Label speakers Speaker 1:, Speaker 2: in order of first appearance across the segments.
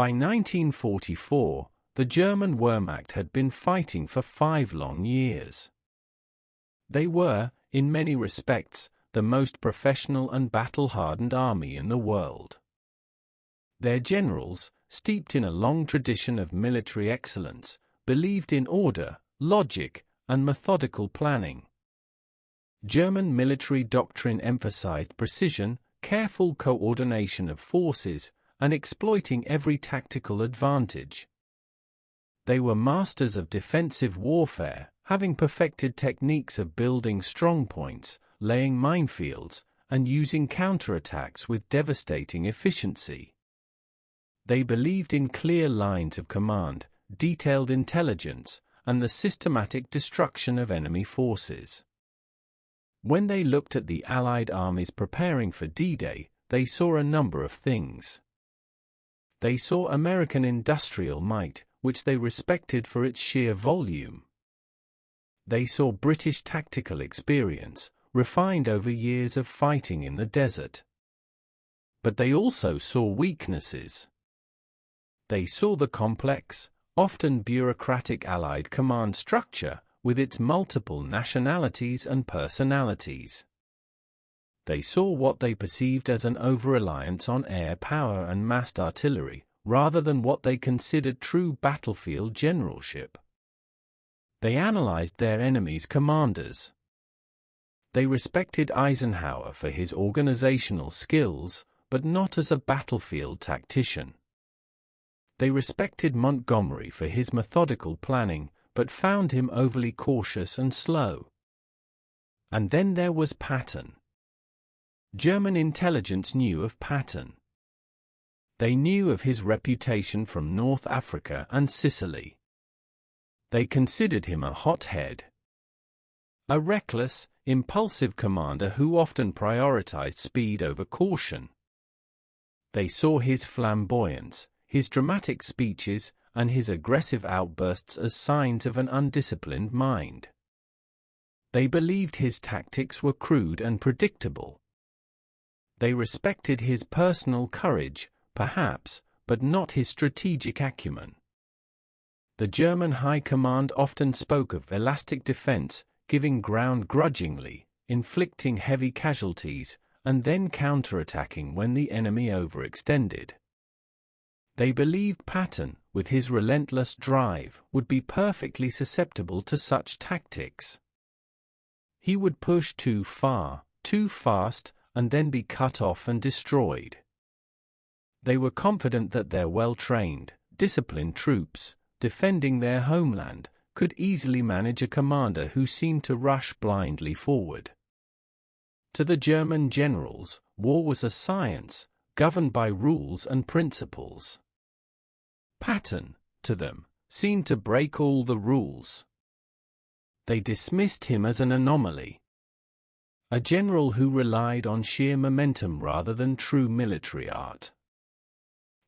Speaker 1: By 1944, the German Wehrmacht had been fighting for 5 long years. They were, in many respects, the most professional and battle-hardened army in the world. Their generals, steeped in a long tradition of military excellence, believed in order, logic, and methodical planning. German military doctrine emphasized precision, careful coordination of forces, and exploiting every tactical advantage. They were masters of defensive warfare, having perfected techniques of building strongpoints, laying minefields, and using counterattacks with devastating efficiency. They believed in clear lines of command, detailed intelligence, and the systematic destruction of enemy forces. When they looked at the Allied armies preparing for D-Day, they saw a number of things. They saw American industrial might, which they respected for its sheer volume. They saw British tactical experience, refined over years of fighting in the desert. But they also saw weaknesses. They saw the complex, often bureaucratic Allied command structure, with its multiple nationalities and personalities. They saw what they perceived as an over-reliance on air power and massed artillery, rather than what they considered true battlefield generalship. They analyzed their enemy's commanders. They respected Eisenhower for his organizational skills, but not as a battlefield tactician. They respected Montgomery for his methodical planning, but found him overly cautious and slow. And then there was Patton. German intelligence knew of Patton. They knew of his reputation from North Africa and Sicily. They considered him a hothead. A reckless, impulsive commander who often prioritized speed over caution. They saw his flamboyance, his dramatic speeches, and his aggressive outbursts as signs of an undisciplined mind. They believed his tactics were crude and predictable. They respected his personal courage, perhaps, but not his strategic acumen. The German High Command often spoke of elastic defense, giving ground grudgingly, inflicting heavy casualties, and then counterattacking when the enemy overextended. They believed Patton, with his relentless drive, would be perfectly susceptible to such tactics. He would push too far, too fast, and then be cut off and destroyed. They were confident that their well-trained, disciplined troops, defending their homeland, could easily manage a commander who seemed to rush blindly forward. To the German generals, war was a science, governed by rules and principles. Patton, to them, seemed to break all the rules. They dismissed him as an anomaly. A general who relied on sheer momentum rather than true military art.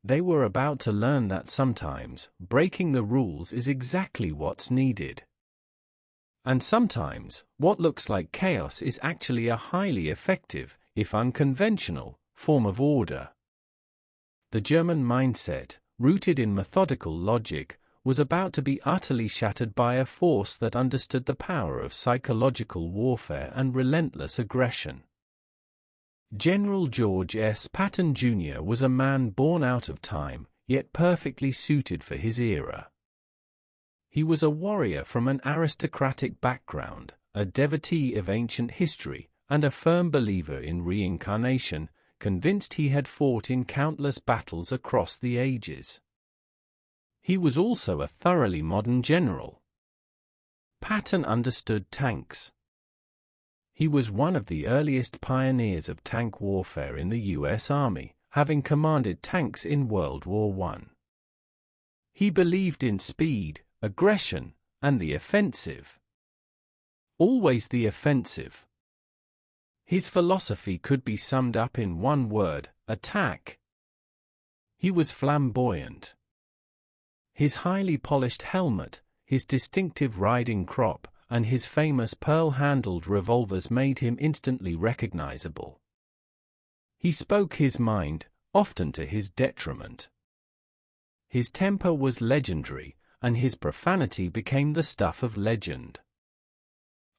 Speaker 1: They were about to learn that sometimes, breaking the rules is exactly what's needed. And sometimes, what looks like chaos is actually a highly effective, if unconventional, form of order. The German mindset, rooted in methodical logic, was about to be utterly shattered by a force that understood the power of psychological warfare and relentless aggression. General George S. Patton Jr. was a man born out of time, yet perfectly suited for his era. He was a warrior from an aristocratic background, a devotee of ancient history, and a firm believer in reincarnation, convinced he had fought in countless battles across the ages. He was also a thoroughly modern general. Patton understood tanks. He was one of the earliest pioneers of tank warfare in the U.S. Army, having commanded tanks in World War I. He believed in speed, aggression, and the offensive. Always the offensive. His philosophy could be summed up in one word: attack. He was flamboyant. His highly polished helmet, his distinctive riding crop, and his famous pearl-handled revolvers made him instantly recognizable. He spoke his mind, often to his detriment. His temper was legendary, and his profanity became the stuff of legend.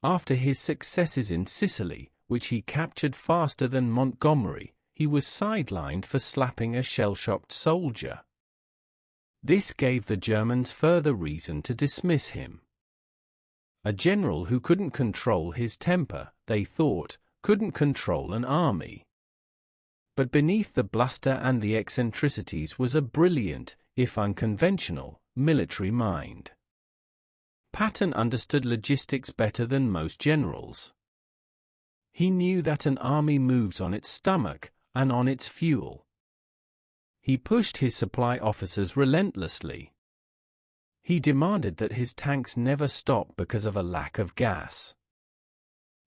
Speaker 1: After his successes in Sicily, which he captured faster than Montgomery, he was sidelined for slapping a shell-shocked soldier. This gave the Germans further reason to dismiss him. A general who couldn't control his temper, they thought, couldn't control an army. But beneath the bluster and the eccentricities was a brilliant, if unconventional, military mind. Patton understood logistics better than most generals. He knew that an army moves on its stomach and on its fuel. He pushed his supply officers relentlessly. He demanded that his tanks never stop because of a lack of gas.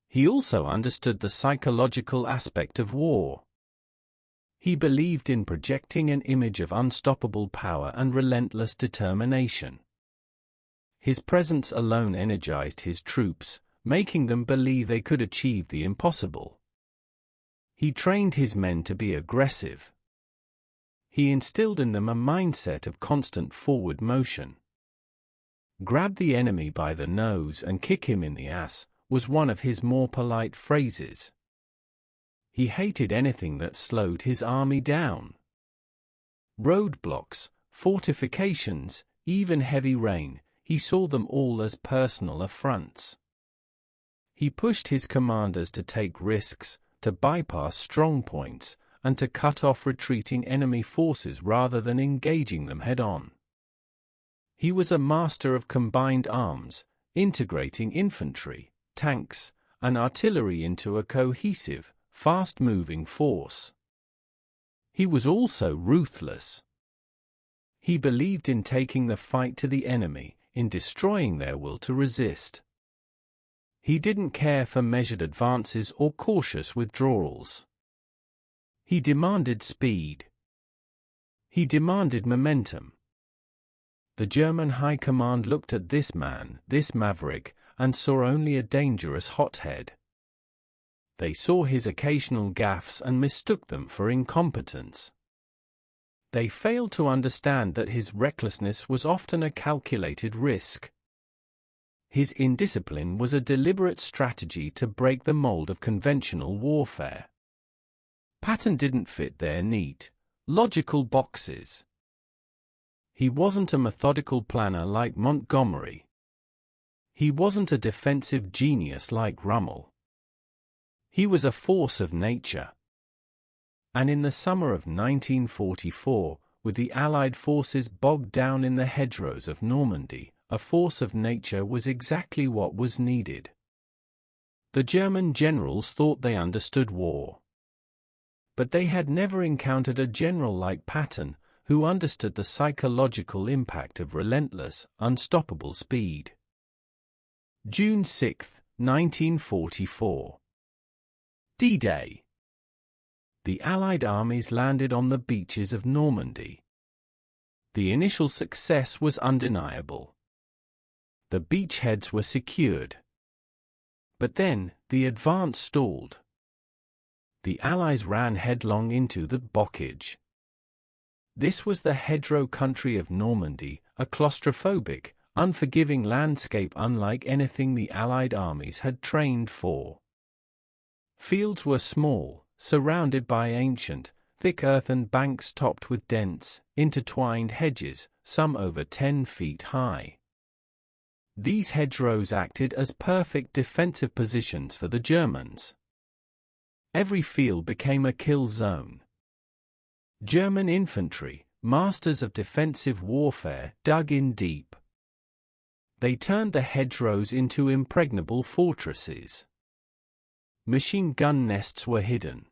Speaker 1: He also understood the psychological aspect of war. He believed in projecting an image of unstoppable power and relentless determination. His presence alone energized his troops, making them believe they could achieve the impossible. He trained his men to be aggressive. He instilled in them a mindset of constant forward motion. "Grab the enemy by the nose and kick him in the ass" was one of his more polite phrases. He hated anything that slowed his army down. Roadblocks, fortifications, even heavy rain, he saw them all as personal affronts. He pushed his commanders to take risks, to bypass strong points, and to cut off retreating enemy forces rather than engaging them head-on. He was a master of combined arms, integrating infantry, tanks, and artillery into a cohesive, fast-moving force. He was also ruthless. He believed in taking the fight to the enemy, in destroying their will to resist. He didn't care for measured advances or cautious withdrawals. He demanded speed. He demanded momentum. The German High Command looked at this man, this maverick, and saw only a dangerous hothead. They saw his occasional gaffes and mistook them for incompetence. They failed to understand that his recklessness was often a calculated risk. His indiscipline was a deliberate strategy to break the mold of conventional warfare. Patton didn't fit their neat, logical boxes. He wasn't a methodical planner like Montgomery. He wasn't a defensive genius like Rommel. He was a force of nature. And in the summer of 1944, with the Allied forces bogged down in the hedgerows of Normandy, a force of nature was exactly what was needed. The German generals thought they understood war. But they had never encountered a general like Patton, who understood the psychological impact of relentless, unstoppable speed. June 6, 1944. D-Day. The Allied armies landed on the beaches of Normandy. The initial success was undeniable. The beachheads were secured. But then, the advance stalled. The Allies ran headlong into the bocage. This was the hedgerow country of Normandy, a claustrophobic, unforgiving landscape unlike anything the Allied armies had trained for. Fields were small, surrounded by ancient, thick earthen banks topped with dense, intertwined hedges, some over 10 feet high. These hedgerows acted as perfect defensive positions for the Germans. Every field became a kill zone. German infantry, masters of defensive warfare, dug in deep. They turned the hedgerows into impregnable fortresses. Machine gun nests were hidden.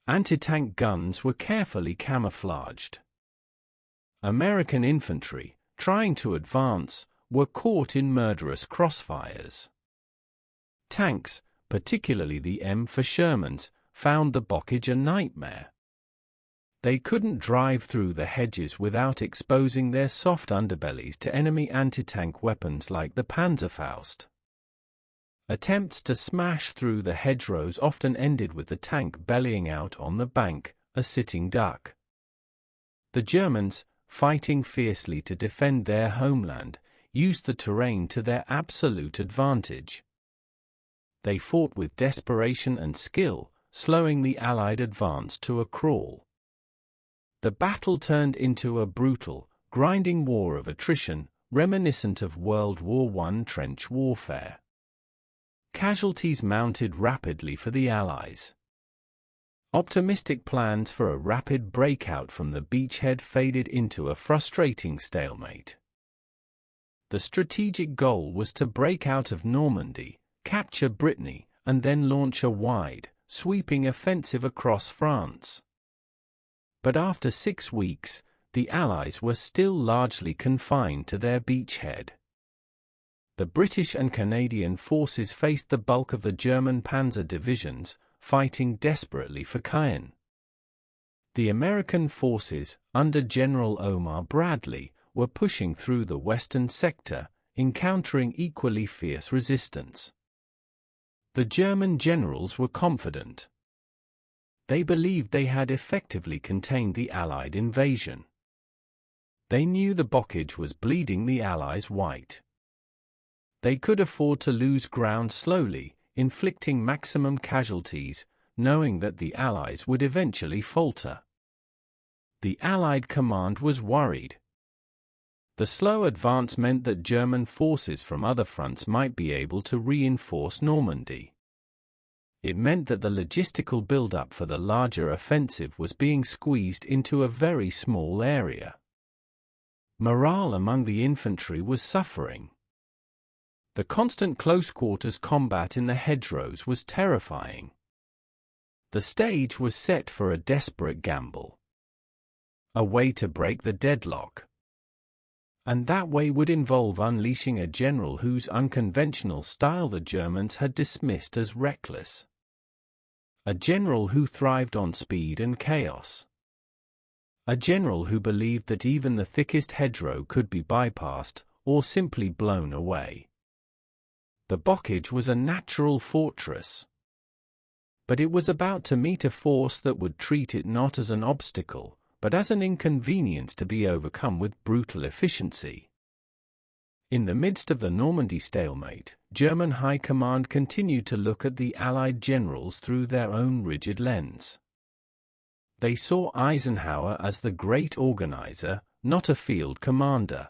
Speaker 1: Anti-tank guns were carefully camouflaged. American infantry, trying to advance, were caught in murderous crossfires. Tanks, particularly the M for Shermans, found the bocage a nightmare. They couldn't drive through the hedges without exposing their soft underbellies to enemy anti-tank weapons like the Panzerfaust. Attempts to smash through the hedgerows often ended with the tank bellying out on the bank, a sitting duck. The Germans, fighting fiercely to defend their homeland, used the terrain to their absolute advantage. They fought with desperation and skill, slowing the Allied advance to a crawl. The battle turned into a brutal, grinding war of attrition, reminiscent of World War I trench warfare. Casualties mounted rapidly for the Allies. Optimistic plans for a rapid breakout from the beachhead faded into a frustrating stalemate. The strategic goal was to break out of Normandy, capture Brittany, and then launch a wide, sweeping offensive across France. But after 6 weeks, the Allies were still largely confined to their beachhead. The British and Canadian forces faced the bulk of the German panzer divisions, fighting desperately for Caen. The American forces, under General Omar Bradley, were pushing through the western sector, encountering equally fierce resistance. The German generals were confident. They believed they had effectively contained the Allied invasion. They knew the Bockage was bleeding the Allies white. They could afford to lose ground slowly, inflicting maximum casualties, knowing that the Allies would eventually falter. The Allied command was worried. The slow advance meant that German forces from other fronts might be able to reinforce Normandy. It meant that the logistical build-up for the larger offensive was being squeezed into a very small area. Morale among the infantry was suffering. The constant close-quarters combat in the hedgerows was terrifying. The stage was set for a desperate gamble. A way to break the deadlock. And that way would involve unleashing a general whose unconventional style the Germans had dismissed as reckless. A general who thrived on speed and chaos. A general who believed that even the thickest hedgerow could be bypassed, or simply blown away. The Bockage was a natural fortress. But it was about to meet a force that would treat it not as an obstacle, but as an inconvenience to be overcome with brutal efficiency. In the midst of the Normandy stalemate, German high command continued to look at the Allied generals through their own rigid lens. They saw Eisenhower as the great organizer, not a field commander.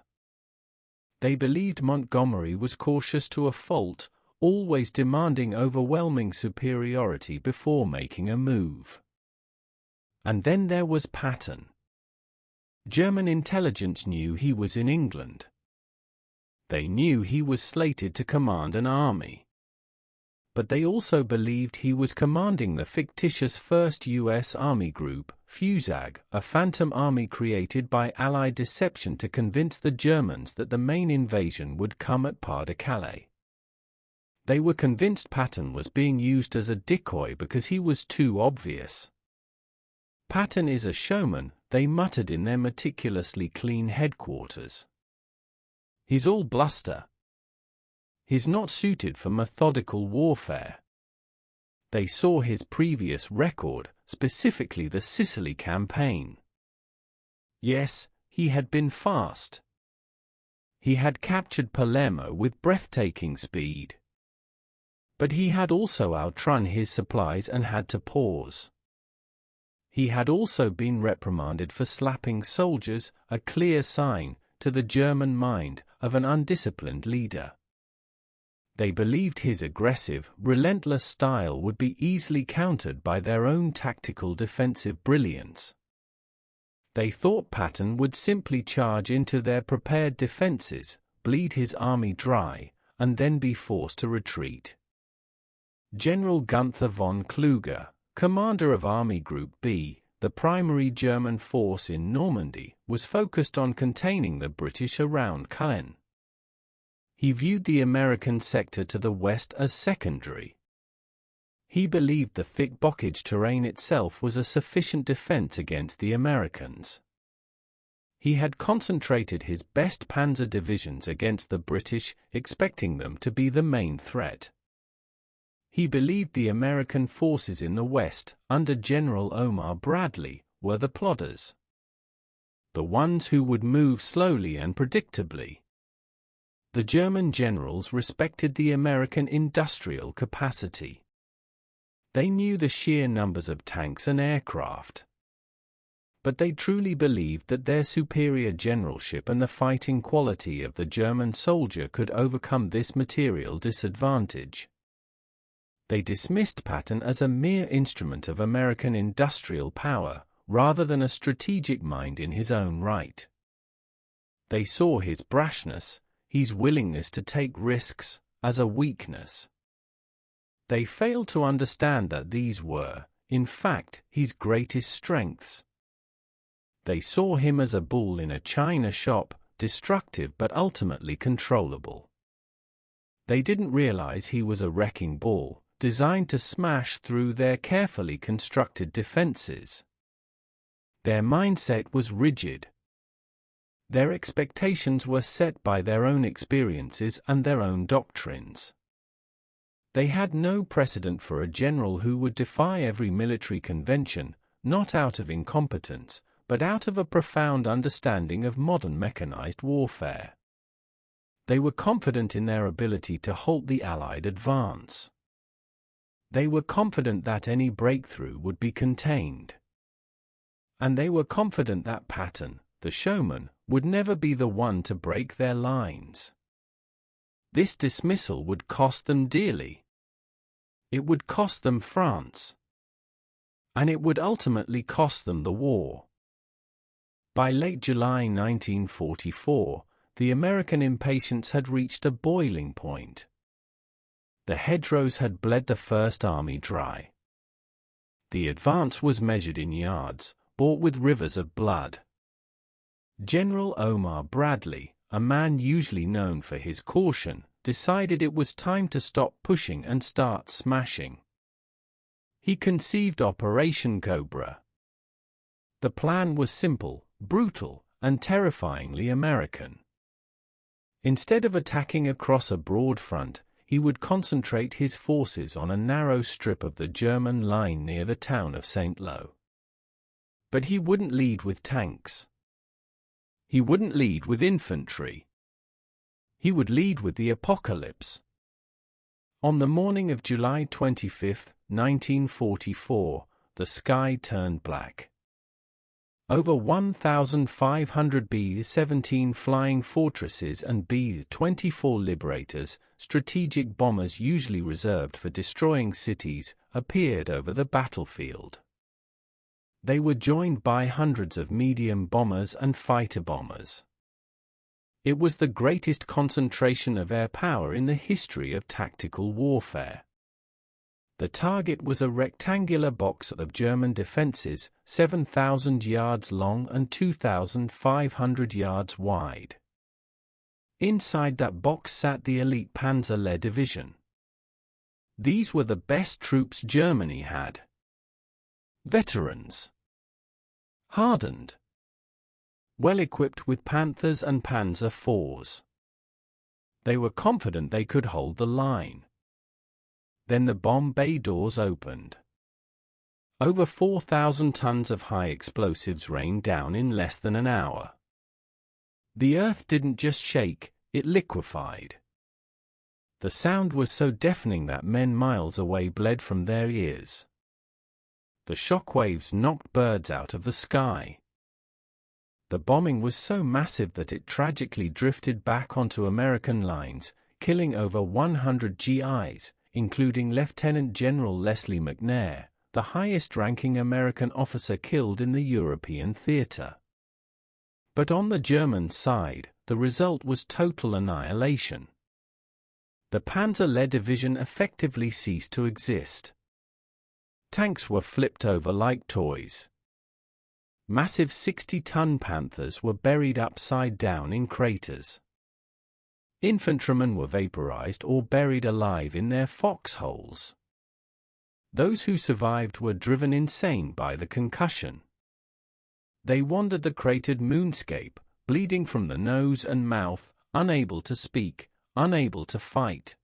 Speaker 1: They believed Montgomery was cautious to a fault, always demanding overwhelming superiority before making a move. And then there was Patton. German intelligence knew he was in England. They knew he was slated to command an army. But they also believed he was commanding the fictitious 1st U.S. Army Group, FUSAG, a phantom army created by Allied deception to convince the Germans that the main invasion would come at Pas-de-Calais. They were convinced Patton was being used as a decoy because he was too obvious. Patton is a showman, they muttered in their meticulously clean headquarters. He's all bluster. He's not suited for methodical warfare. They saw his previous record, specifically the Sicily campaign. Yes, he had been fast. He had captured Palermo with breathtaking speed. But he had also outrun his supplies and had to pause. He had also been reprimanded for slapping soldiers, a clear sign, to the German mind, of an undisciplined leader. They believed his aggressive, relentless style would be easily countered by their own tactical defensive brilliance. They thought Patton would simply charge into their prepared defenses, bleed his army dry, and then be forced to retreat. General Gunther von Kluge, commander of Army Group B, the primary German force in Normandy, was focused on containing the British around Caen. He viewed the American sector to the west as secondary. He believed the thick Bockage terrain itself was a sufficient defense against the Americans. He had concentrated his best panzer divisions against the British, expecting them to be the main threat. He believed the American forces in the west, under General Omar Bradley, were the plodders. the ones who would move slowly and predictably. The German generals respected the American industrial capacity. They knew the sheer numbers of tanks and aircraft. But they truly believed that their superior generalship and the fighting quality of the German soldier could overcome this material disadvantage. They dismissed Patton as a mere instrument of American industrial power, rather than a strategic mind in his own right. They saw his brashness, his willingness to take risks, as a weakness. They failed to understand that these were, in fact, his greatest strengths. They saw him as a bull in a china shop, destructive but ultimately controllable. They didn't realize he was a wrecking ball, designed to smash through their carefully constructed defenses. Their mindset was rigid. Their expectations were set by their own experiences and their own doctrines. They had no precedent for a general who would defy every military convention, not out of incompetence, but out of a profound understanding of modern mechanized warfare. They were confident in their ability to halt the Allied advance. They were confident that any breakthrough would be contained. And they were confident that Patton, the showman, would never be the one to break their lines. This dismissal would cost them dearly. It would cost them France. And it would ultimately cost them the war. By late July 1944, the American impatience had reached a boiling point. The hedgerows had bled the First Army dry. The advance was measured in yards, bought with rivers of blood. General Omar Bradley, a man usually known for his caution, decided it was time to stop pushing and start smashing. He conceived Operation Cobra. The plan was simple, brutal, and terrifyingly American. Instead of attacking across a broad front, he would concentrate his forces on a narrow strip of the German line near the town of St. Lo. But he wouldn't lead with tanks. He wouldn't lead with infantry. He would lead with the apocalypse. On the morning of July 25, 1944, the sky turned black. Over 1,500 B-17 Flying Fortresses and B-24 Liberators, strategic bombers usually reserved for destroying cities, appeared over the battlefield. They were joined by hundreds of medium bombers and fighter bombers. It was the greatest concentration of air power in the history of tactical warfare. The target was a rectangular box of German defenses, 7,000 yards long and 2,500 yards wide. Inside that box sat the elite Panzer Division. These were the best troops Germany had. Veterans. Hardened. Well-equipped with Panthers and Panzer IVs. They were confident they could hold the line. Then the bomb bay doors opened. Over 4,000 tons of high explosives rained down in less than an hour. The earth didn't just shake, it liquefied. The sound was so deafening that men miles away bled from their ears. The shock waves knocked birds out of the sky. The bombing was so massive that it tragically drifted back onto American lines, killing over 100 GIs, including Lieutenant General Leslie McNair, the highest-ranking American officer killed in the European theater. But on the German side, the result was total annihilation. The Panzer Division effectively ceased to exist. Tanks were flipped over like toys. Massive 60-ton Panthers were buried upside down in craters. Infantrymen were vaporized or buried alive in their foxholes. Those who survived were driven insane by the concussion. They wandered the cratered moonscape, bleeding from the nose and mouth, unable to speak, unable to fight.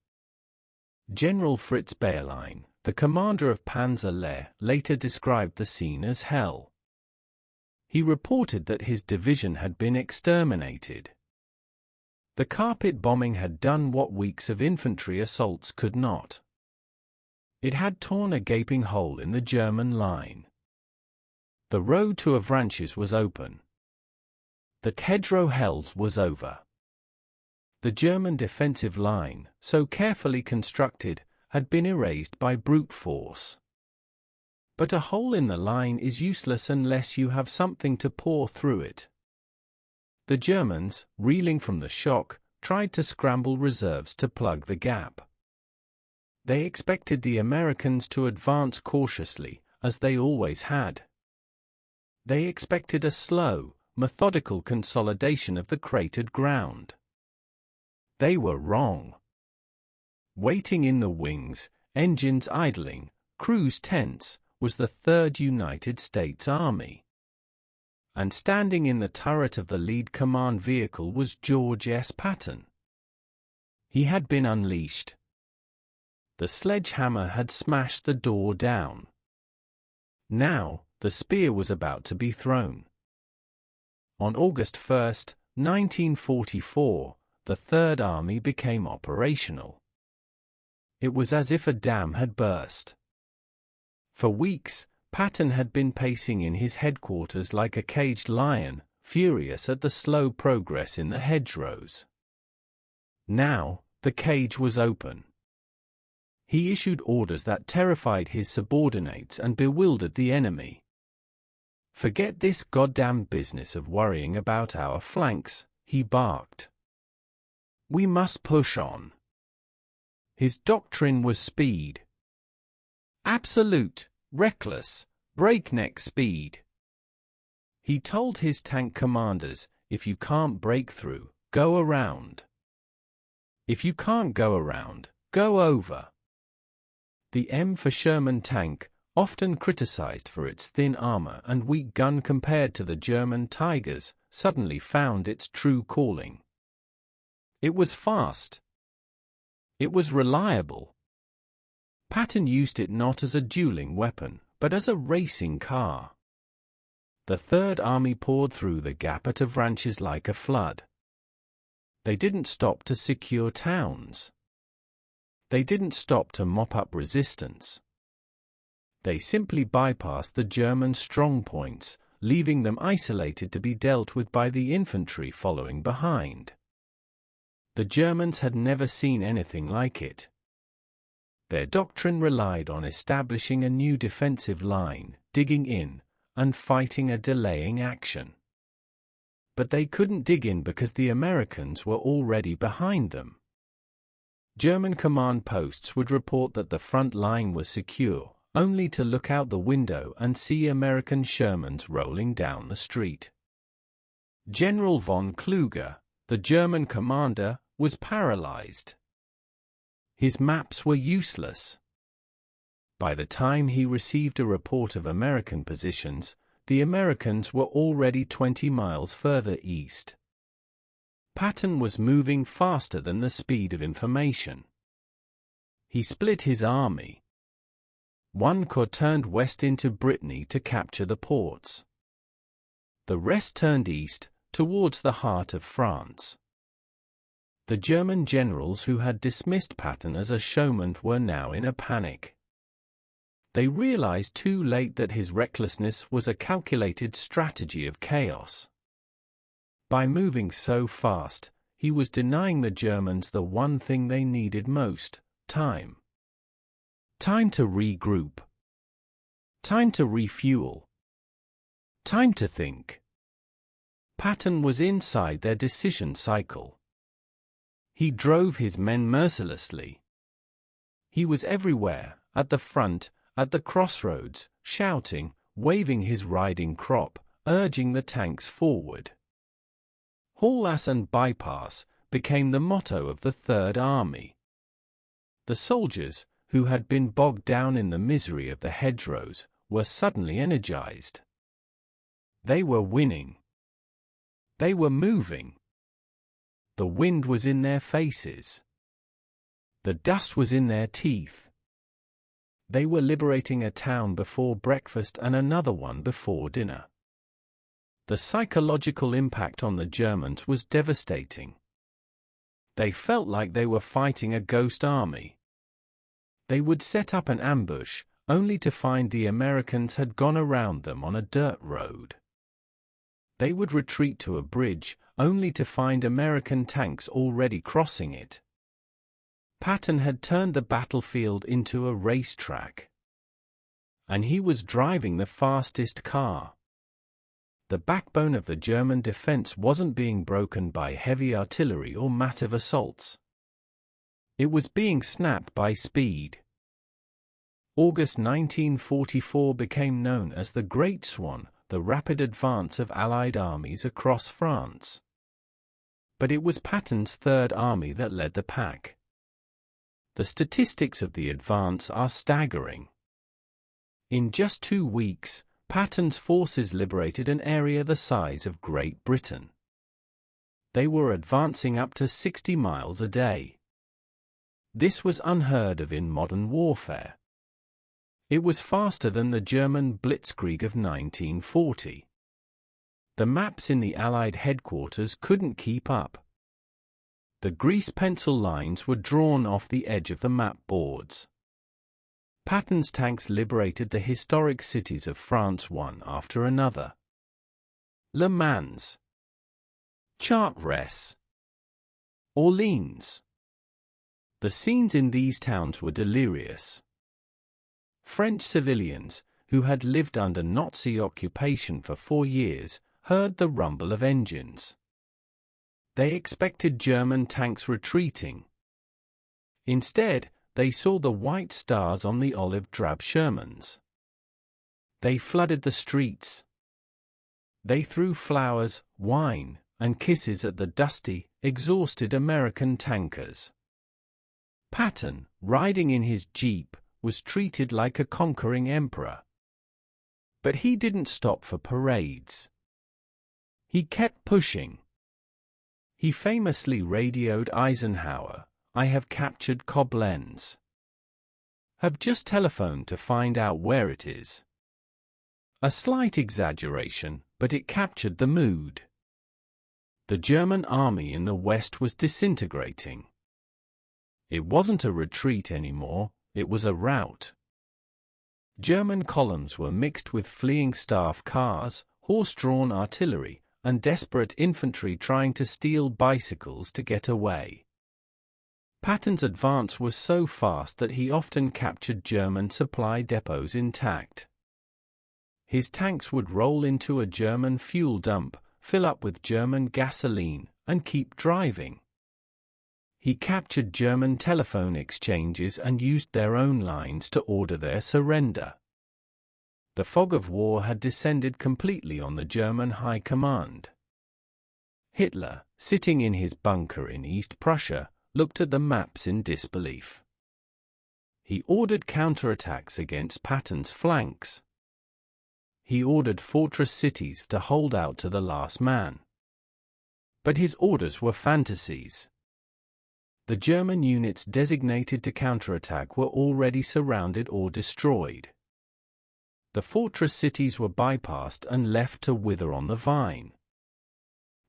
Speaker 1: General Fritz Bayerlein, the commander of Panzer later described the scene as hell. he reported that his division had been exterminated. The carpet bombing had done what weeks of infantry assaults could not. It had torn a gaping hole in the German line. The road to Avranches was open. The hedgerow hell was over. The German defensive line, so carefully constructed, had been erased by brute force. But a hole in the line is useless unless you have something to pour through it. The Germans, reeling from the shock, tried to scramble reserves to plug the gap. They expected the Americans to advance cautiously, as they always had. They expected a slow, methodical consolidation of the cratered ground. They were wrong. Waiting in the wings, engines idling, crews tense, was the 3rd United States Army. And standing in the turret of the lead command vehicle was George S. Patton. He had been unleashed. The sledgehammer had smashed the door down. Now, the spear was about to be thrown. On August 1, 1944, the Third Army became operational. It was as if a dam had burst. For weeks, Patton had been pacing in his headquarters like a caged lion, furious at the slow progress in the hedgerows. Now, the cage was open. He issued orders that terrified his subordinates and bewildered the enemy. "Forget this goddamn business of worrying about our flanks," he barked. "We must push on." His doctrine was speed. Absolute, reckless, breakneck speed. He told his tank commanders, "If you can't break through, go around. If you can't go around, go over." The M for Sherman tank, often criticized for its thin armor and weak gun compared to the German Tigers, suddenly found its true calling. It was fast. It was reliable. Patton used it not as a dueling weapon, but as a racing car. The Third Army poured through the gap at Avranches like a flood. They didn't stop to secure towns. They didn't stop to mop up resistance. They simply bypassed the German strongpoints, leaving them isolated to be dealt with by the infantry following behind. The Germans had never seen anything like it. Their doctrine relied on establishing a new defensive line, digging in, and fighting a delaying action. But they couldn't dig in because the Americans were already behind them. German command posts would report that the front line was secure, only to look out the window and see American Shermans rolling down the street. General von Kluge, the German commander, was paralyzed. His maps were useless. By the time he received a report of American positions, the Americans were already 20 miles further east. Patton was moving faster than the speed of information. He split his army. One corps turned west into Brittany to capture the ports. The rest turned east, towards the heart of France. The German generals who had dismissed Patton as a showman were now in a panic. They realized too late that his recklessness was a calculated strategy of chaos. By moving so fast, he was denying the Germans the one thing they needed most: time. Time to regroup. Time to refuel. Time to think. Patton was inside their decision cycle. He drove his men mercilessly. He was everywhere, at the front, at the crossroads, shouting, waving his riding crop, urging the tanks forward. Haul ass and bypass became the motto of the Third Army. The soldiers, who had been bogged down in the misery of the hedgerows, were suddenly energized. They were winning. They were moving. The wind was in their faces. The dust was in their teeth. They were liberating a town before breakfast and another one before dinner. The psychological impact on the Germans was devastating. They felt like they were fighting a ghost army. They would set up an ambush, only to find the Americans had gone around them on a dirt road. They would retreat to a bridge, only to find American tanks already crossing it. Patton had turned the battlefield into a racetrack. And he was driving the fastest car. The backbone of the German defense wasn't being broken by heavy artillery or massive assaults. It was being snapped by speed. August 1944 became known as the Great Swan, the rapid advance of Allied armies across France. But it was Patton's Third Army that led the pack. The statistics of the advance are staggering. In just 2 weeks, Patton's forces liberated an area the size of Great Britain. They were advancing up to 60 miles a day. This was unheard of in modern warfare. It was faster than the German blitzkrieg of 1940. The maps in the Allied headquarters couldn't keep up. The grease pencil lines were drawn off the edge of the map boards. Patton's tanks liberated the historic cities of France one after another. Le Mans, Chartres, Orleans. The scenes in these towns were delirious. French civilians, who had lived under Nazi occupation for 4 years, heard the rumble of engines. They expected German tanks retreating. Instead, they saw the white stars on the olive-drab Shermans. They flooded the streets. They threw flowers, wine, and kisses at the dusty, exhausted American tankers. Patton, riding in his jeep, was treated like a conquering emperor. But he didn't stop for parades. He kept pushing. He famously radioed Eisenhower, "I have captured Koblenz. Have just telephoned to find out where it is." A slight exaggeration, but it captured the mood. The German army in the West was disintegrating. It wasn't a retreat anymore, it was a rout. German columns were mixed with fleeing staff cars, horse-drawn artillery, and desperate infantry trying to steal bicycles to get away. Patton's advance was so fast that he often captured German supply depots intact. His tanks would roll into a German fuel dump, fill up with German gasoline, and keep driving. He captured German telephone exchanges and used their own lines to order their surrender. The fog of war had descended completely on the German high command. Hitler, sitting in his bunker in East Prussia, looked at the maps in disbelief. He ordered counterattacks against Patton's flanks. He ordered fortress cities to hold out to the last man. But his orders were fantasies. The German units designated to counterattack were already surrounded or destroyed. The fortress cities were bypassed and left to wither on the vine.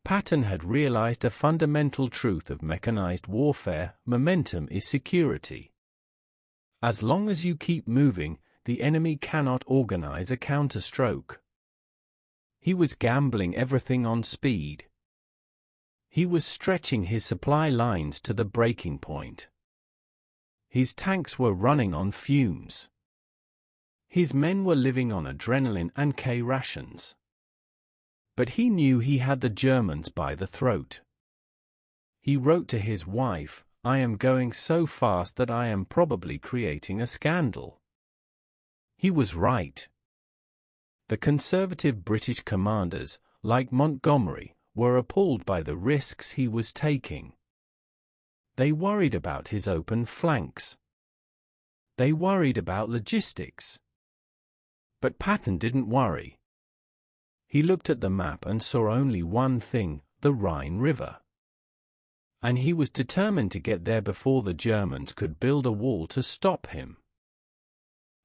Speaker 1: Patton had realized a fundamental truth of mechanized warfare: momentum is security. As long as you keep moving, the enemy cannot organize a counterstroke. He was gambling everything on speed. He was stretching his supply lines to the breaking point. His tanks were running on fumes. His men were living on adrenaline and K rations. But he knew he had the Germans by the throat. He wrote to his wife, "I am going so fast that I am probably creating a scandal." He was right. The conservative British commanders, like Montgomery, were appalled by the risks he was taking. They worried about his open flanks. They worried about logistics. But Patton didn't worry. He looked at the map and saw only one thing: the Rhine River. And he was determined to get there before the Germans could build a wall to stop him.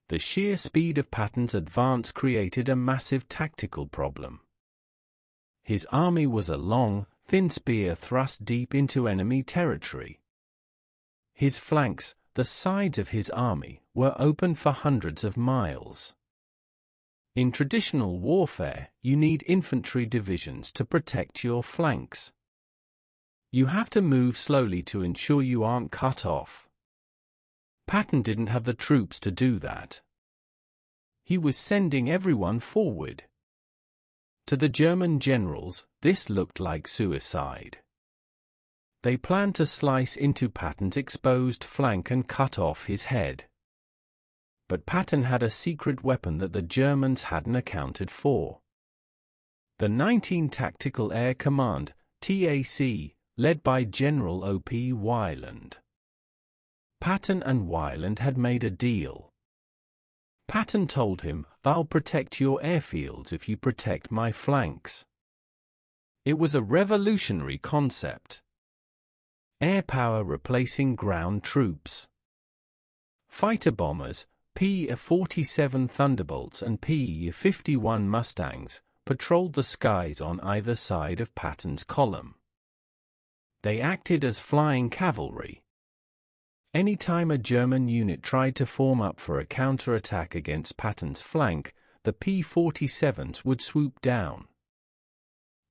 Speaker 1: The sheer speed of Patton's advance created a massive tactical problem. His army was a long, thin spear thrust deep into enemy territory. His flanks, the sides of his army, were open for hundreds of miles. In traditional warfare, you need infantry divisions to protect your flanks. You have to move slowly to ensure you aren't cut off. Patton didn't have the troops to do that. He was sending everyone forward. To the German generals, this looked like suicide. They planned to slice into Patton's exposed flank and cut off his head. But Patton had a secret weapon that the Germans hadn't accounted for. The 19th Tactical Air Command, TAC, led by General O.P. Weiland. Patton and Weiland had made a deal. Patton told him, "I'll protect your airfields if you protect my flanks." It was a revolutionary concept. Air power replacing ground troops. Fighter bombers, P-47 Thunderbolts and P-51 Mustangs, patrolled the skies on either side of Patton's column. They acted as flying cavalry. Anytime a German unit tried to form up for a counterattack against Patton's flank, the P-47s would swoop down.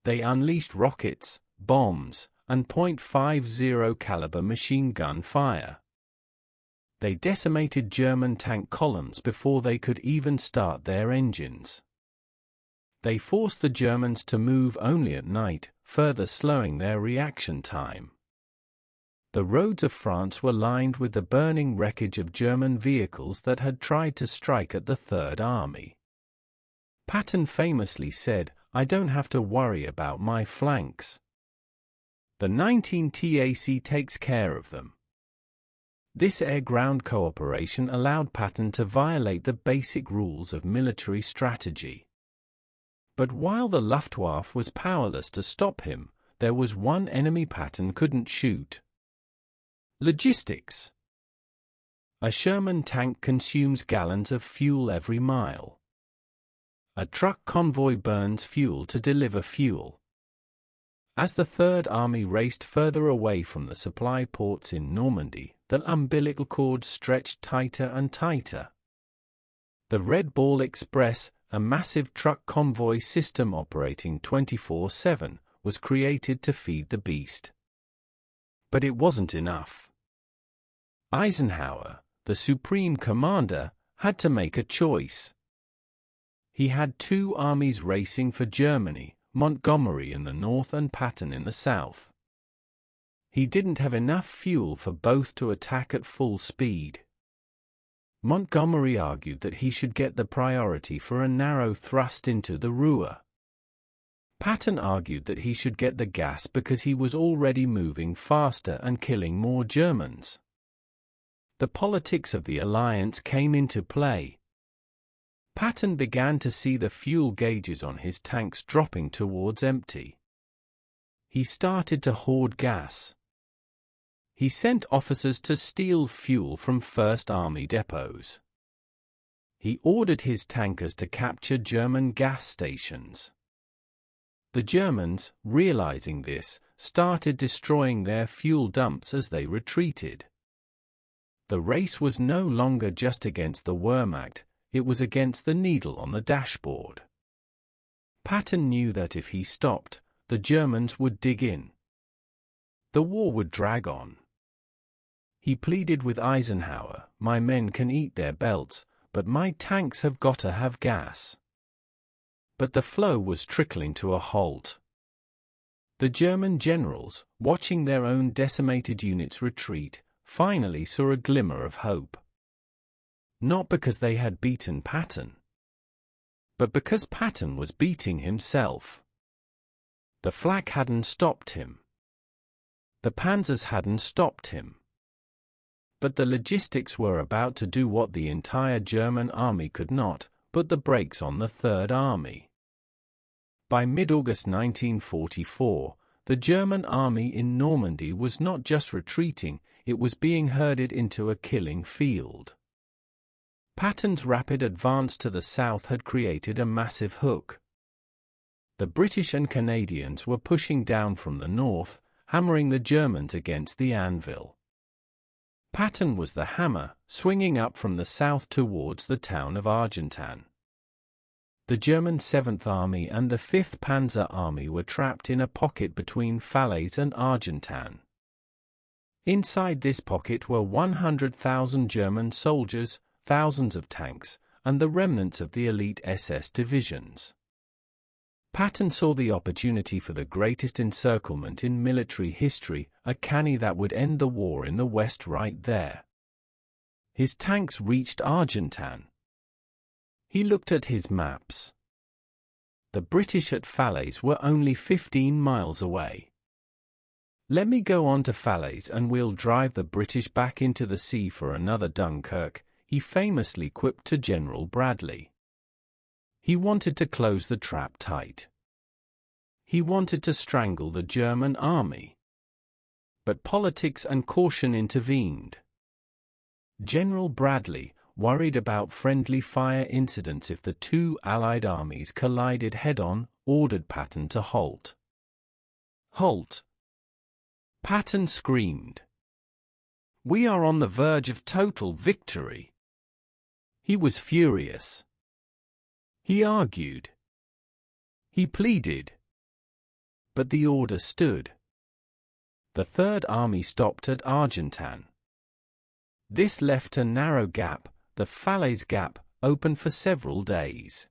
Speaker 1: They unleashed rockets, bombs, and .50 caliber machine gun fire. They decimated German tank columns before they could even start their engines. They forced the Germans to move only at night, further slowing their reaction time. The roads of France were lined with the burning wreckage of German vehicles that had tried to strike at the Third Army. Patton famously said, "I don't have to worry about my flanks. The 19th TAC takes care of them." This air-ground cooperation allowed Patton to violate the basic rules of military strategy. But while the Luftwaffe was powerless to stop him, there was one enemy Patton couldn't shoot. Logistics. A Sherman tank consumes gallons of fuel every mile. A truck convoy burns fuel to deliver fuel. As the Third Army raced further away from the supply ports in Normandy, the umbilical cord stretched tighter and tighter. The Red Ball Express, a massive truck convoy system operating 24/7, was created to feed the beast. But it wasn't enough. Eisenhower, the supreme commander, had to make a choice. He had two armies racing for Germany, Montgomery in the north and Patton in the south. He didn't have enough fuel for both to attack at full speed. Montgomery argued that he should get the priority for a narrow thrust into the Ruhr. Patton argued that he should get the gas because he was already moving faster and killing more Germans. The politics of the alliance came into play. Patton began to see the fuel gauges on his tanks dropping towards empty. He started to hoard gas. He sent officers to steal fuel from First Army depots. He ordered his tankers to capture German gas stations. The Germans, realizing this, started destroying their fuel dumps as they retreated. The race was no longer just against the Wehrmacht, it was against the needle on the dashboard. Patton knew that if he stopped, the Germans would dig in. The war would drag on. He pleaded with Eisenhower, "My men can eat their belts, but my tanks have got to have gas." But the flow was trickling to a halt. The German generals, watching their own decimated units retreat, finally saw a glimmer of hope. Not because they had beaten Patton, but because Patton was beating himself. The flak hadn't stopped him. The panzers hadn't stopped him. But the logistics were about to do what the entire German army could not, put the brakes on the Third Army. By mid-August 1944, the German army in Normandy was not just retreating, it was being herded into a killing field. Patton's rapid advance to the south had created a massive hook. The British and Canadians were pushing down from the north, hammering the Germans against the anvil. Patton was the hammer, swinging up from the south towards the town of Argentan. The German 7th Army and the 5th Panzer Army were trapped in a pocket between Falaise and Argentan. Inside this pocket were 100,000 German soldiers, thousands of tanks, and the remnants of the elite SS divisions. Patton saw the opportunity for the greatest encirclement in military history, a canny that would end the war in the West right there. His tanks reached Argentan. He looked at his maps. The British at Falaise were only 15 miles away. "Let me go on to Falaise and we'll drive the British back into the sea for another Dunkirk," he famously quipped to General Bradley. He wanted to close the trap tight. He wanted to strangle the German army. But politics and caution intervened. General Bradley, worried about friendly fire incidents if the two Allied armies collided head-on, ordered Patton to halt. "Halt!" Patton screamed. "We are on the verge of total victory." He was furious. He argued. He pleaded. But the order stood. The Third Army stopped at Argentan. This left a narrow gap, the Falaise Gap, open for several days.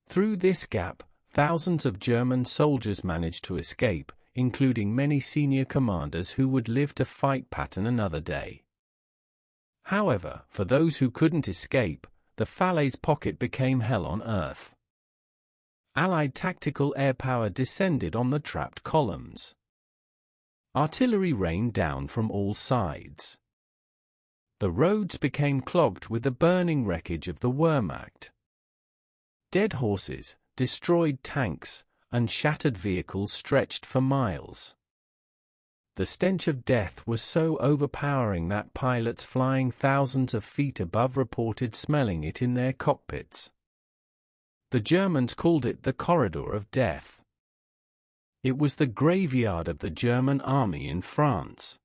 Speaker 1: Through this gap, thousands of German soldiers managed to escape, including many senior commanders who would live to fight Patton another day. However, for those who couldn't escape, the Falaise pocket became hell on earth. Allied tactical air power descended on the trapped columns. Artillery rained down from all sides. The roads became clogged with the burning wreckage of the Wehrmacht. Dead horses, destroyed tanks, and shattered vehicles stretched for miles. The stench of death was so overpowering that pilots flying thousands of feet above reported smelling it in their cockpits. The Germans called it the corridor of death. It was the graveyard of the German army in France.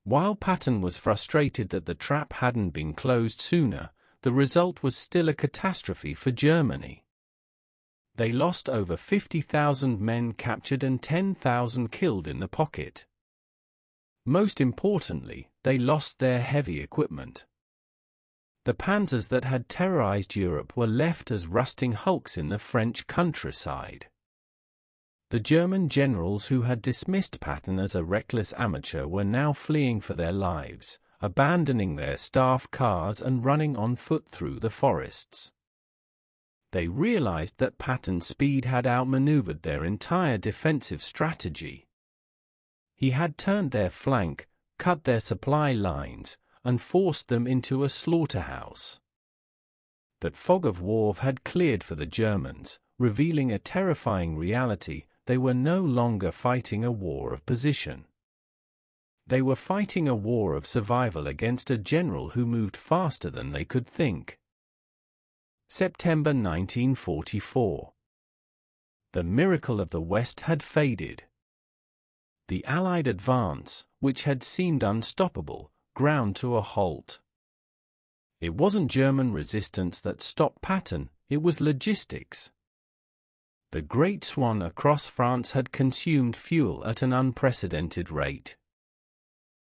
Speaker 1: While Patton was frustrated that the trap hadn't been closed sooner, the result was still a catastrophe for Germany. They lost over 50,000 men captured and 10,000 killed in the pocket. Most importantly, they lost their heavy equipment. The panzers that had terrorized Europe were left as rusting hulks in the French countryside. The German generals who had dismissed Patton as a reckless amateur were now fleeing for their lives, abandoning their staff cars and running on foot through the forests. They realized that Patton's speed had outmaneuvered their entire defensive strategy. He had turned their flank, cut their supply lines, and forced them into a slaughterhouse. That fog of war had cleared for the Germans, revealing a terrifying reality: they were no longer fighting a war of position. They were fighting a war of survival against a general who moved faster than they could think. September 1944. The miracle of the West had faded. The Allied advance, which had seemed unstoppable, ground to a halt. It wasn't German resistance that stopped Patton, it was logistics. The Great Swan across France had consumed fuel at an unprecedented rate.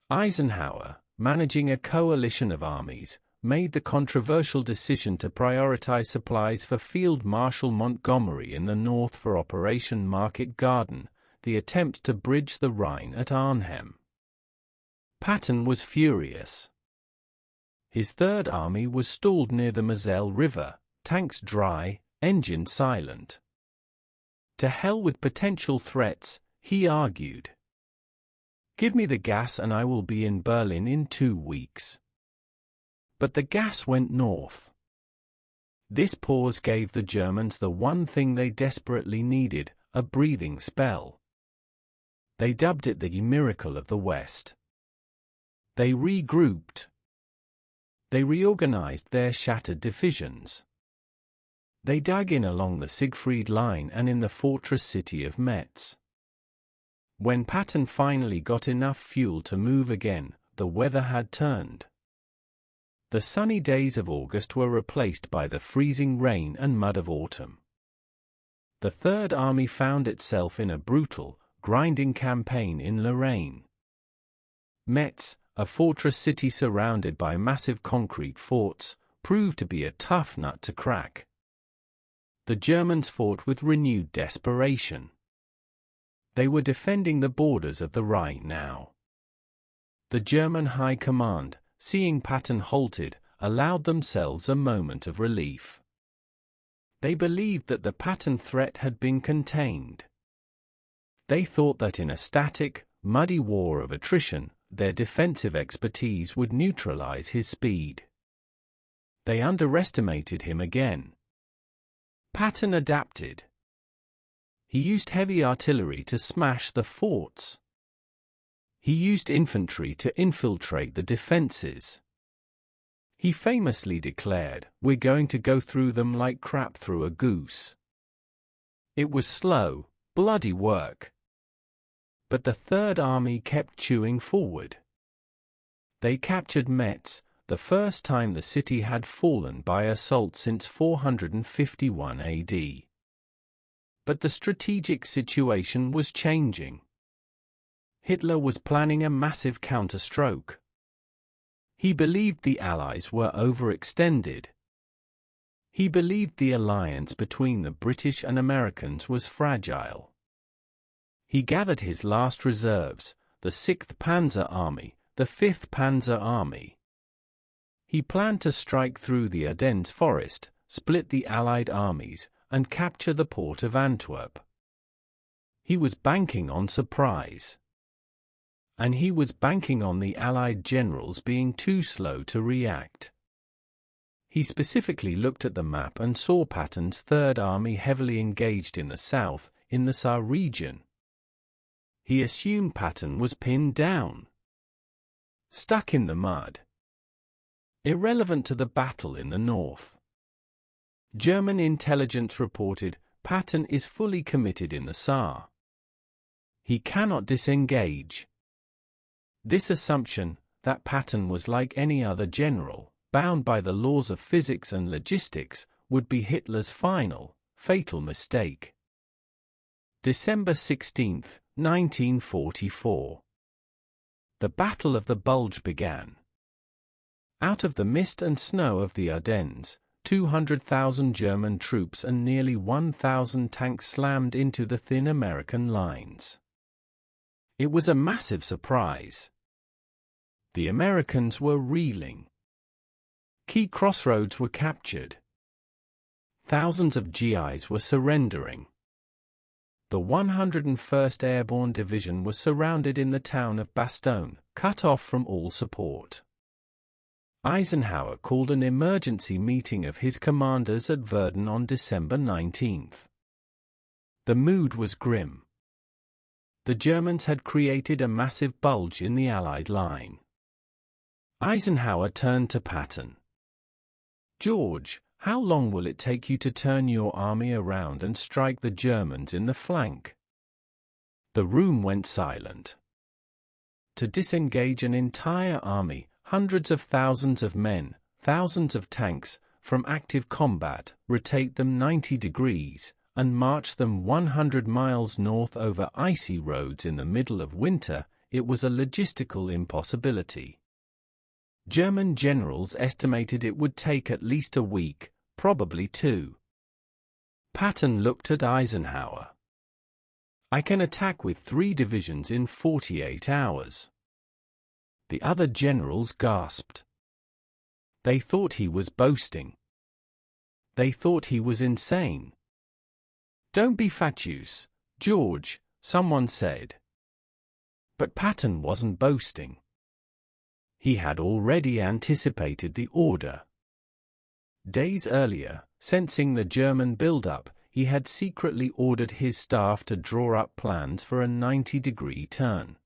Speaker 1: Eisenhower, managing a coalition of armies, made the controversial decision to prioritize supplies for Field Marshal Montgomery in the north for Operation Market Garden, the attempt to bridge the Rhine at Arnhem. Patton was furious. His Third Army was stalled near the Moselle River, tanks dry, engines silent. To hell with potential threats, he argued. Give me the gas and I will be in Berlin in 2 weeks. But the gas went north. This pause gave the Germans the one thing they desperately needed, a breathing spell. They dubbed it the miracle of the West. They regrouped. They reorganized their shattered divisions. They dug in along the Siegfried Line and in the fortress city of Metz. When Patton finally got enough fuel to move again, the weather had turned. The sunny days of August were replaced by the freezing rain and mud of autumn. The Third Army found itself in a brutal, grinding campaign in Lorraine. Metz, a fortress city surrounded by massive concrete forts, proved to be a tough nut to crack. The Germans fought with renewed desperation. They were defending the borders of the Rhine now. The German High Command, seeing Patton halted, allowed themselves a moment of relief. They believed that the Patton threat had been contained. They thought that in a static, muddy war of attrition, their defensive expertise would neutralize his speed. They underestimated him again. Patton adapted. He used heavy artillery to smash the forts. He used infantry to infiltrate the defenses. He famously declared, "We're going to go through them like crap through a goose." It was slow, bloody work. But the Third Army kept chewing forward. They captured Metz, the first time the city had fallen by assault since 451 AD. But the strategic situation was changing. Hitler was planning a massive counterstroke. He believed the Allies were overextended. He believed the alliance between the British and Americans was fragile. He gathered his last reserves, the 6th Panzer Army, the 5th Panzer Army. He planned to strike through the Ardennes forest, split the Allied armies, and capture the port of Antwerp. He was banking on surprise. And he was banking on the Allied generals being too slow to react. He specifically looked at the map and saw Patton's Third Army heavily engaged in the south, in the Saar region. He assumed Patton was pinned down, stuck in the mud, irrelevant to the battle in the north. German intelligence reported, "Patton is fully committed in the Saar. He cannot disengage." This assumption, that Patton was like any other general, bound by the laws of physics and logistics, would be Hitler's final, fatal mistake. December 16, 1944. The Battle of the Bulge began. Out of the mist and snow of the Ardennes, 200,000 German troops and nearly 1,000 tanks slammed into the thin American lines. It was a massive surprise. The Americans were reeling. Key crossroads were captured. Thousands of GIs were surrendering. The 101st Airborne Division was surrounded in the town of Bastogne, cut off from all support. Eisenhower called an emergency meeting of his commanders at Verdun on December 19. The mood was grim. The Germans had created a massive bulge in the Allied line. Eisenhower turned to Patton. "George, how long will it take you to turn your army around and strike the Germans in the flank?" The room went silent. To disengage an entire army, hundreds of thousands of men, thousands of tanks, from active combat, rotate them 90 degrees, and march them 100 miles north over icy roads in the middle of winter, it was a logistical impossibility. German generals estimated it would take at least a week, probably 2. Patton looked at Eisenhower. "I can attack with 3 divisions in 48 hours. The other generals gasped. They thought he was boasting. They thought he was insane. "Don't be fatuous, George," someone said. But Patton wasn't boasting. He had already anticipated the order. Days earlier, sensing the German build-up, he had secretly ordered his staff to draw up plans for a 90-degree turn.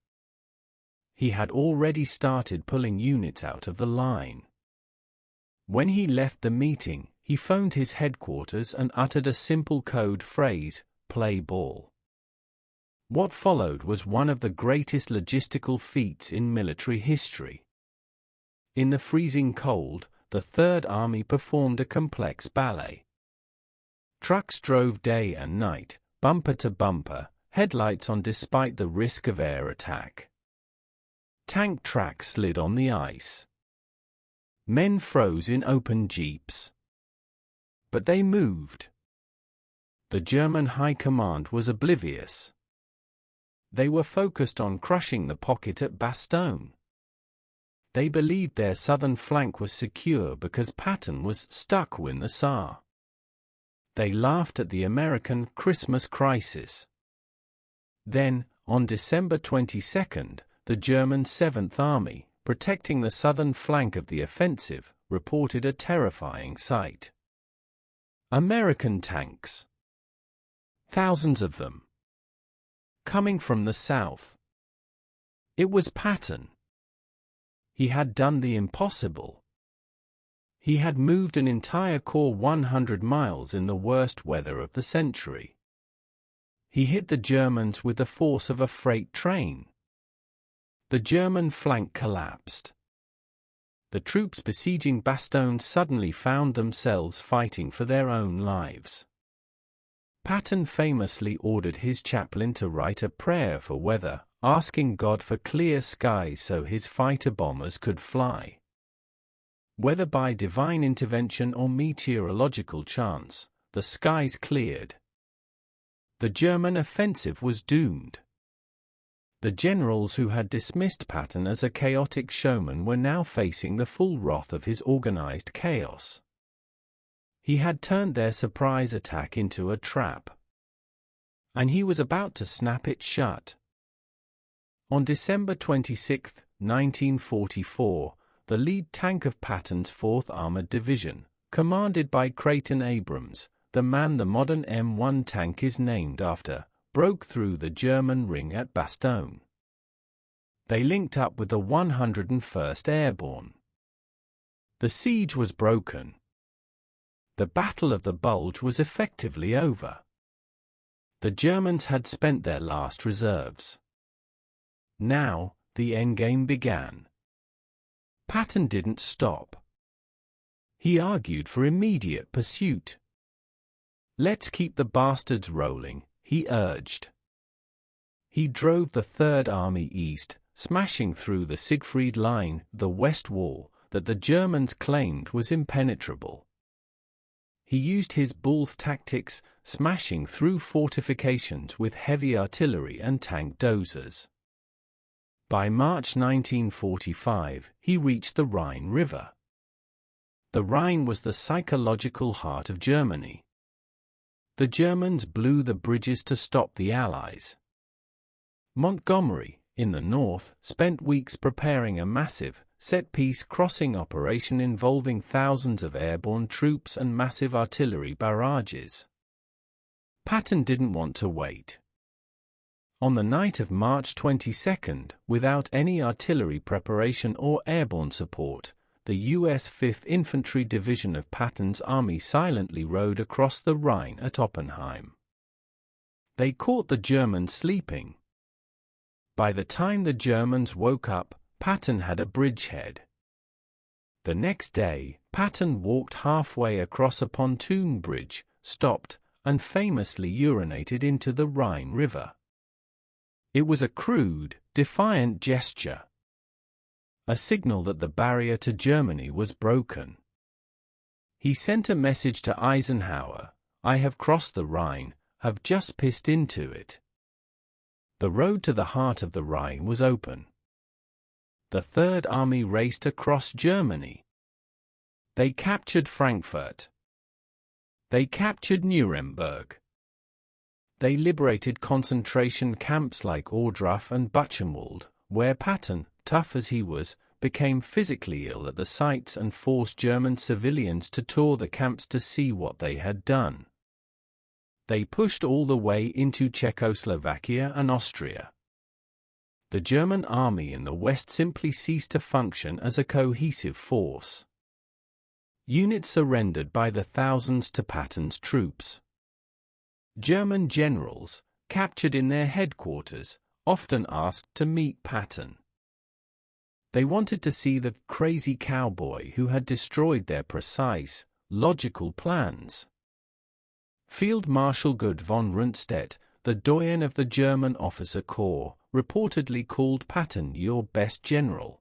Speaker 1: He had already started pulling units out of the line. When he left the meeting, he He phoned his headquarters and uttered a simple code phrase, "Play ball." What followed was one of the greatest logistical feats in military history. In the freezing cold, the Third Army performed a complex ballet. Trucks drove day and night, bumper to bumper, headlights on despite the risk of air attack. Tank tracks slid on the ice. Men froze in open jeeps. But they moved. The German high command was oblivious. They were focused on crushing the pocket at Bastogne. They believed their southern flank was secure because Patton was stuck with the Saar. They laughed at the American Christmas crisis. Then, on December 22, the German 7th Army, protecting the southern flank of the offensive, reported a terrifying sight. American tanks. Thousands of them. Coming from the south. It was Patton. He had done the impossible. He had moved an entire corps 100 miles in the worst weather of the century. He hit the Germans with the force of a freight train. The German flank collapsed. The troops besieging Bastogne suddenly found themselves fighting for their own lives. Patton famously ordered his chaplain to write a prayer for weather, asking God for clear skies so his fighter-bombers could fly. Whether by divine intervention or meteorological chance, the skies cleared. The German offensive was doomed. The generals who had dismissed Patton as a chaotic showman were now facing the full wrath of his organized chaos. He had turned their surprise attack into a trap. And he was about to snap it shut. On December 26, 1944, the lead tank of Patton's 4th Armored Division, commanded by Creighton Abrams, the man the modern M1 tank is named after, broke through the German ring at Bastogne. They linked up with the 101st Airborne. The siege was broken. The Battle of the Bulge was effectively over. The Germans had spent their last reserves. Now, the endgame began. Patton didn't stop. He argued for immediate pursuit. "Let's keep the bastards rolling," he urged. He drove the Third Army east, smashing through the Siegfried Line, the west wall, that the Germans claimed was impenetrable. He used his bull tactics, smashing through fortifications with heavy artillery and tank dozers. By March 1945, he reached the Rhine River. The Rhine was the psychological heart of Germany. The Germans blew the bridges to stop the Allies. Montgomery, in the north, spent weeks preparing a massive, set-piece crossing operation involving thousands of airborne troops and massive artillery barrages. Patton didn't want to wait. On the night of March 22, without any artillery preparation or airborne support, the U.S. 5th Infantry Division of Patton's army silently rode across the Rhine at Oppenheim. They caught the Germans sleeping. By the time the Germans woke up, Patton had a bridgehead. The next day, Patton walked halfway across a pontoon bridge, stopped, and famously urinated into the Rhine River. It was a crude, defiant gesture. A signal that the barrier to Germany was broken. He sent a message to Eisenhower, "I have crossed the Rhine, have just pissed into it." The road to the heart of the Rhine was open. The Third Army raced across Germany. They captured Frankfurt. They captured Nuremberg. They liberated concentration camps like Ohrdruf and Buchenwald, where Patton, tough as he was, became physically ill at the sights and forced German civilians to tour the camps to see what they had done. They pushed all the way into Czechoslovakia and Austria. The German army in the West simply ceased to function as a cohesive force. Units surrendered by the thousands to Patton's troops. German generals, captured in their headquarters, often asked to meet Patton. They wanted to see the crazy cowboy who had destroyed their precise, logical plans. Field Marshal Gerd von Rundstedt, the doyen of the German officer corps, reportedly called Patton "your best general."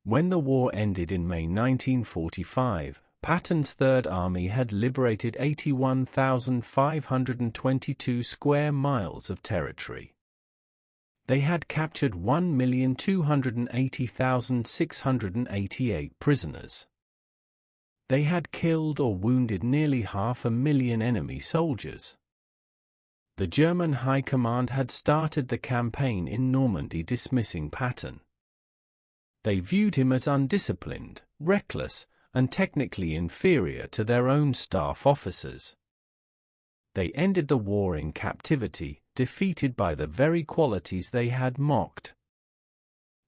Speaker 1: When the war ended in May 1945, Patton's Third Army had liberated 81,522 square miles of territory. They had captured 1,280,688 prisoners. They had killed or wounded nearly 500,000 enemy soldiers. The German High Command had started the campaign in Normandy dismissing Patton. They viewed him as undisciplined, reckless, and technically inferior to their own staff officers. They ended the war in captivity, defeated by the very qualities they had mocked.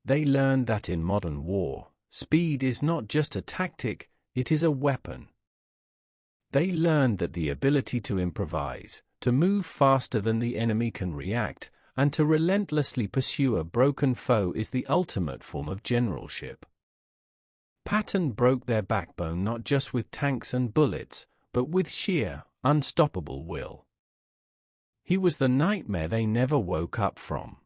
Speaker 1: They learned that in modern war, speed is not just a tactic, it is a weapon. They learned that the ability to improvise, to move faster than the enemy can react, and to relentlessly pursue a broken foe is the ultimate form of generalship. Patton broke their backbone not just with tanks and bullets, but with sheer, unstoppable will. He was the nightmare they never woke up from.